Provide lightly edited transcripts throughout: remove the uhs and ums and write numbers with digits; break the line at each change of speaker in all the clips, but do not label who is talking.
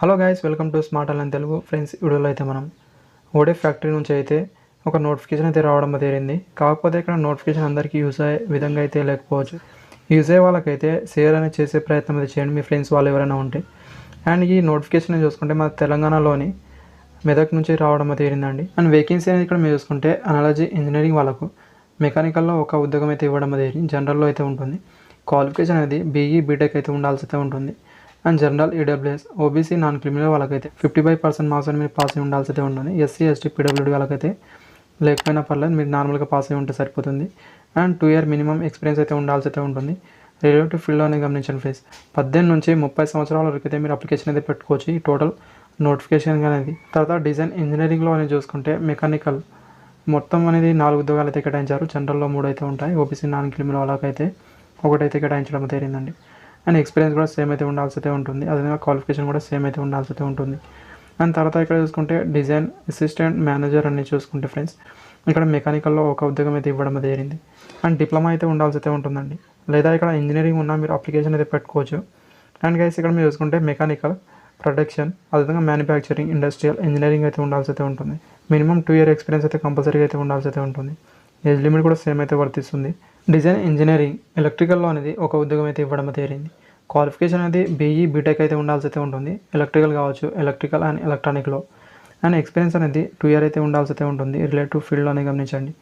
Hello guys, welcome to smart online Telugu. Friends, వీడియోలో అయితే మనం ఓడే ఫ్యాక్టరీ నుంచి అయితే ఒక నోటిఫికేషన్ అయితే రావడం జరిగింది. కాకపోతే ఇక్కడ నోటిఫికేషన్ అందరికీ యూజ్ అయ్యే విధంగా అయితే లేకపోవచ్చు. యూజ్ అయ్యే వాళ్ళకైతే షేర్ అనేది చేసే ప్రయత్నం అయితే చేయండి, మీ ఫ్రెండ్స్ వాళ్ళు ఎవరైనా ఉంటే. అండ్ ఈ నోటిఫికేషన్ చూసుకుంటే మన తెలంగాణలోని మెదక్ నుంచి రావడం జరిగిందండి. అండ్ వేకెన్సీ అనేది ఇక్కడ మీరు చూసుకుంటే అనాలజీ ఇంజనీరింగ్ వాళ్ళకు మెకానికల్లో ఒక ఉద్యోగం అయితే ఇవ్వడం జరిగింది. జనరల్లో అయితే ఉంటుంది. క్వాలిఫికేషన్ అనేది బీఈ బీటెక్ అయితే ఉండాల్సి అయితే ఉంటుంది. And general EWS OBC non criminal వాళ్ళకైతే 55% మార్క్స్ అని మీరు పాస్ అయి ఉండాల్సి అయితే ఉంటుంది. ఎస్సీ ఎస్టీ పీడబ్ల్యూడీ వాళ్ళకైతే లేకపోయినా పర్లేదు, మీరు నార్మల్గా పాస్ అయి ఉంటే సరిపోతుంది. అండ్ 2 year మినిమం ఎక్స్పీరియన్స్ అయితే ఉండాల్సి అయితే ఉంటుంది. రిలేటివ్ ఫీల్డ్ అనేది గమనించండి ఫ్రెండ్స్. 18 నుంచి 30 సంవత్సరాల వరకు అయితే మీరు అప్లికేషన్ అయితే పెట్టుకోవచ్చు. ఈ టోటల్ నోటిఫికేషన్ అనేది. తర్వాత డిజైన్ ఇంజనీరింగ్లో అనేది చూసుకుంటే మెకానికల్ మొత్తం అనేది 4 ఉద్యోగాలు అయితే కేటాయించారు. జనరల్లో 3 అయితే ఉంటాయి. ఓబీసీ నాన్ క్రిమినల్ వాళ్ళకైతే 1 అయితే కేటాయించడం జరిగిందండి. అండ్ ఎక్స్పీరియన్స్ కూడా సేమ్ అయితే ఉండాల్సి అయితే ఉంటుంది. అదేవిధంగా క్వాలిఫికేషన్ కూడా సేమ్ అయితే ఉండాల్సి అయితే ఉంటుంది. అండ్ తర్వాత ఇక్కడ చూసుకుంటే డిజైన్ అసిస్టెంట్ మేనేజర్ అని చూసుకుంటే ఫ్రెండ్స్, ఇక్కడ మెకానికల్లో ఒక ఉద్యోగం అయితే ఇవ్వడం జరిగింది. అండ్ డిప్లొమా అయితే ఉండాల్సి అయితే ఉంటుందండి. లేదా ఇక్కడ ఇంజనీరింగ్ ఉన్నా మీరు అప్లికేషన్ అయితే పెట్టుకోవచ్చు. అండ్ గైస్, ఇక్కడ మీరు చూసుకుంటే మెకానికల్, ప్రొడక్షన్, అదేవిధంగా మ్యానుఫ్యాక్చరింగ్, ఇండస్ట్రియల్ ఇంజనీరింగ్ అయితే ఉండాల్సి అయితే ఉంటుంది. మినిమం 2 year ఎక్స్పీరియన్స్ అయితే కంపల్సరీగా అయితే ఉండాల్సి అయితే ఉంటుంది. ఏజ్ లిమిట్ కూడా సేమ్ అయితే వర్తిస్తుంది. డిజైన్ ఇంజనీరింగ్ ఎలక్ట్రికల్లో అనేది ఒక ఉద్యోగం అయితే ఇవ్వడం జరిగింది. క్వాలిఫికేషన్ అనేది బీఈ బీటెక్ అయితే ఉండాల్సి అయితే ఉంటుంది. ఎలక్ట్రికల్ కావచ్చు, ఎలక్ట్రికల్ అండ్ ఎలక్ట్రానిక్లో. అండ్ ఎక్స్పీరియన్స్ అనేది 2 year అయితే ఉండాల్సి అయితే ఉంటుంది. రిలేటివ్ ఫీల్డ్ అనేది గమనించండి.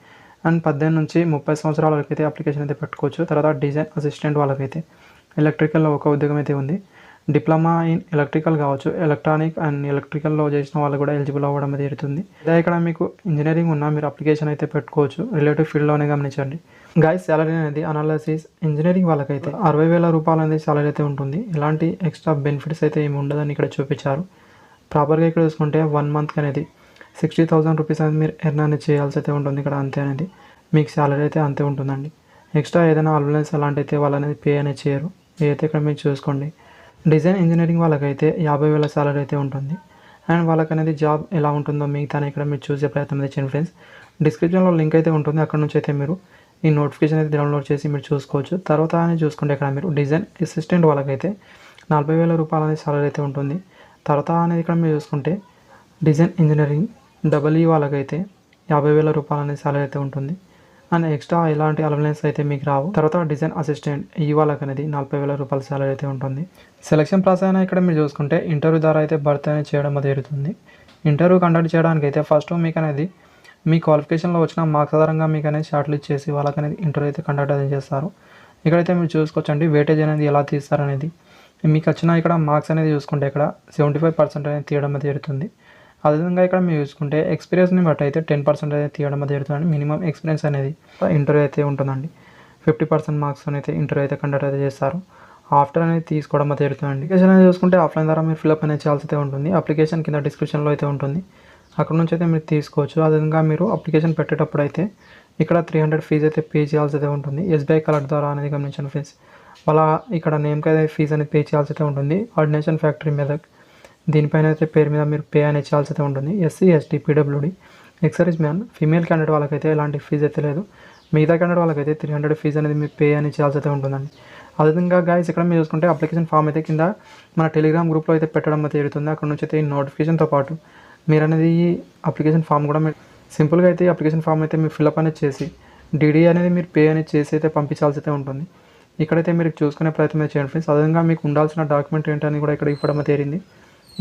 అండ్ 18 నుంచి 30 సంవత్సరాల వరకు అయితే అప్లికేషన్ అయితే పెట్టుకోవచ్చు. తర్వాత డిజైన్ అసిస్టెంట్ వాళ్ళకైతే ఎలక్ట్రికల్లో ఒక ఉద్యోగం అయితే ఉంది. డిప్లొమా ఇన్ ఎలక్ట్రికల్ కావచ్చు, ఎలక్ట్రానిక్ అండ్ ఎలక్ట్రికల్లో చేసిన వాళ్ళు కూడా ఎలిజిబుల్ అవ్వడం జరుగుతుంది. లేదా ఇక్కడ మీకు ఇంజనీరింగ్ ఉన్నా మీరు అప్లికేషన్ అయితే పెట్టుకోవచ్చు. రిలేటివ్ ఫీల్డ్లోనే గమనించండి. గైస్, శాలరీ అనేది అనాలిసిస్ ఇంజనీరింగ్ వాళ్ళకైతే 60,000 రూపాయలు అనేది శాలరీ అయితే ఉంటుంది. ఎలాంటి ఎక్స్ట్రా బెనిఫిట్స్ అయితే ఏమి ఉండదని ఇక్కడ చూపించారు. ప్రాపర్గా ఇక్కడ చూసుకుంటే 1 monthకి అనేది 60,000 రూపీస్ అనేది మీరు ఎర్న్ అనేది చేయాల్సి అయితే ఉంటుంది. ఇక్కడ అంతే అనేది మీకు శాలరీ అయితే అంతే ఉంటుందండి. ఎక్స్ట్రా ఏదైనా అలవెన్స్ అలాంటి అయితే వాళ్ళు అనేది పే అనేది చేయరు. ఇదైతే ఇక్కడ మీరు చూసుకోండి. డిజైన్ ఇంజనీరింగ్ వాళ్ళకైతే 50,000 శాలరీ అయితే ఉంటుంది. అండ్ వాళ్ళకి అనేది జాబ్ ఎలా ఉంటుందో మిగతా ఇక్కడ మీరు చూసే ప్రయత్నం అయితే చేయండి ఫ్రెండ్స్. డిస్క్రిప్షన్లో లింక్ అయితే ఉంటుంది. అక్కడ నుంచి అయితే మీరు ఈ నోటిఫికేషన్ అయితే డౌన్లోడ్ చేసి మీరు చూసుకోవచ్చు. తర్వాత అని చూసుకుంటే ఇక్కడ మీరు డిజైన్ అసిస్టెంట్ వాళ్ళకైతే 40,000 రూపాయలు అనేది శాలరీ అయితే ఉంటుంది. తర్వాత అనేది ఇక్కడ మీరు చూసుకుంటే డిజైన్ ఇంజనీరింగ్ డబల్ఈ వాళ్ళకైతే 50,000 రూపాయలు అనేది శాలరీ అయితే ఉంటుంది. అండ్ ఎక్స్ట్రా ఎలాంటి అలవెన్స్ అయితే మీకు రావు. తర్వాత డిజైన్ అసిస్టెంట్ ఈ వాళ్ళకి అనేది 40,000 రూపాయల శాలరీ అయితే ఉంటుంది. సెలక్షన్ ప్రాసెస్ అయినా ఇక్కడ మీరు చూసుకుంటే ఇంటర్వ్యూ ద్వారా అయితే భర్తీ అనేది చేయడం జరుగుతుంది. ఇంటర్వ్యూ కండక్ట్ చేయడానికి అయితే ఫస్ట్ మీకు అనేది మీ క్వాలిఫికేషన్లో వచ్చిన మార్క్స్ ఆధారంగా మీకు అనేది షార్ట్ లిస్ట్ చేసి వాళ్ళకి అనేది ఇంటర్వ్యూ అయితే కండక్ట్ అనేది చేస్తారు. ఇక్కడైతే మీరు చూసుకోవచ్చండి వెయిటేజ్ అనేది ఎలా తీస్తారనేది. మీకు వచ్చిన ఇక్కడ మార్క్స్ అనేది చూసుకుంటే ఇక్కడ 75% అనేది తీయడం జరుగుతుంది. అదేవిధంగా ఇక్కడ మీరు చూసుకుంటే ఎక్స్పీరియన్స్ని బట్టి అయితే 10% అయితే తీయడం జరుగుతుంది. మినిమం ఎక్స్పీరియన్స్ అనేది ఇంటర్వ్యూ అయితే ఉంటుందండి. 50% మార్క్స్ అయితే ఇంటర్వ్యూ అయితే కండక్ట్ అయితే చేస్తారు. ఆఫ్టర్ అనేది తీసుకోవడం జరుగుతుందండి. అప్లికేషన్ అనేది చూసుకుంటే ఆఫ్లైన్ ద్వారా మీరు ఫిల్అప్ అనేది చేయాల్సి అయితే ఉంటుంది. అప్లికేషన్ కింద డిస్క్రిప్షన్లో అయితే ఉంటుంది. అక్కడ నుంచి అయితే మీరు తీసుకోవచ్చు. అదేవిధంగా మీరు అప్లికేషన్ పెట్టేటప్పుడు అయితే ఇక్కడ 300 ఫీజు అయితే పే చేయాల్సి అయితే ఉంటుంది. ఎస్బీఐ కార్డ్ ద్వారా అనేది గమనించండి ఫ్రెండ్స్. వాళ్ళ ఇక్కడ నేమ్కి అయితే ఫీజు అనేది పే చేయాల్సి అయితే ఉంటుంది. ఆర్డినేషన్ ఫ్యాక్టరీ మెదక్ దీనిపైన అయితే పేరు మీద మీరు పే అనేది చేయాల్సి అయితే ఉంటుంది. SC ST PWD ex-service man female candidate వాళ్ళకైతే ఎలాంటి ఫీజు అయితే లేదు. మిగతా క్యాండిడేట్ వాళ్ళకైతే 300 ఫీజు అనేది మీరు పే అనేది చేయాల్సి అయితే ఉంటుందండి. అదేవిధంగా గైస్, ఇక్కడ మీరు చూసుకుంటే అప్లికేషన్ ఫామ్ అయితే కింద మన టెలిగ్రామ్ గ్రూప్లో అయితే పెట్టడం అయితే జరుగుతుంది. అక్కడ నుంచి అయితే ఈ నోటిఫికేషన్తో పాటు మీరు అనేది ఈ అప్లికేషన్ ఫామ్ కూడా మీరు సింపుల్గా అయితే ఈ అప్లికేషన్ ఫామ్ అయితే మీరు ఫిల్అప్ అనేది చేసి డీడీ అనేది మీరు పే అనేది చేసి అయితే పంపించాల్సి అయితే ఉంటుంది. ఇక్కడైతే మీరు చూసుకునే ప్రయత్నం చేయండి ఫ్రెండ్స్. అదేవిధంగా మీకు ఉండాల్సిన డాక్యుమెంట్ ఏంటని కూడా ఇక్కడ ఇవ్వడం తేరింది.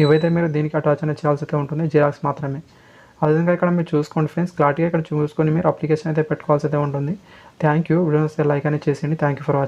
ఇవైతే మీరు దీనికి అటాచ్ అనేది చేయాల్సి అయితే ఉంటుంది. జిరాక్స్ మాత్రమే. అదేవిధంగా ఇక్కడ మీరు చూసుకోండి ఫ్రెండ్స్, క్లారిటీగా ఇక్కడ చూసుకొని మీరు అప్లికేషన్ అయితే పెట్టుకోవాల్సి అయితే ఉంటుంది. Thank you. వీడియోస్ లైక్ అనేది చేసేయండి. Thank you for watching.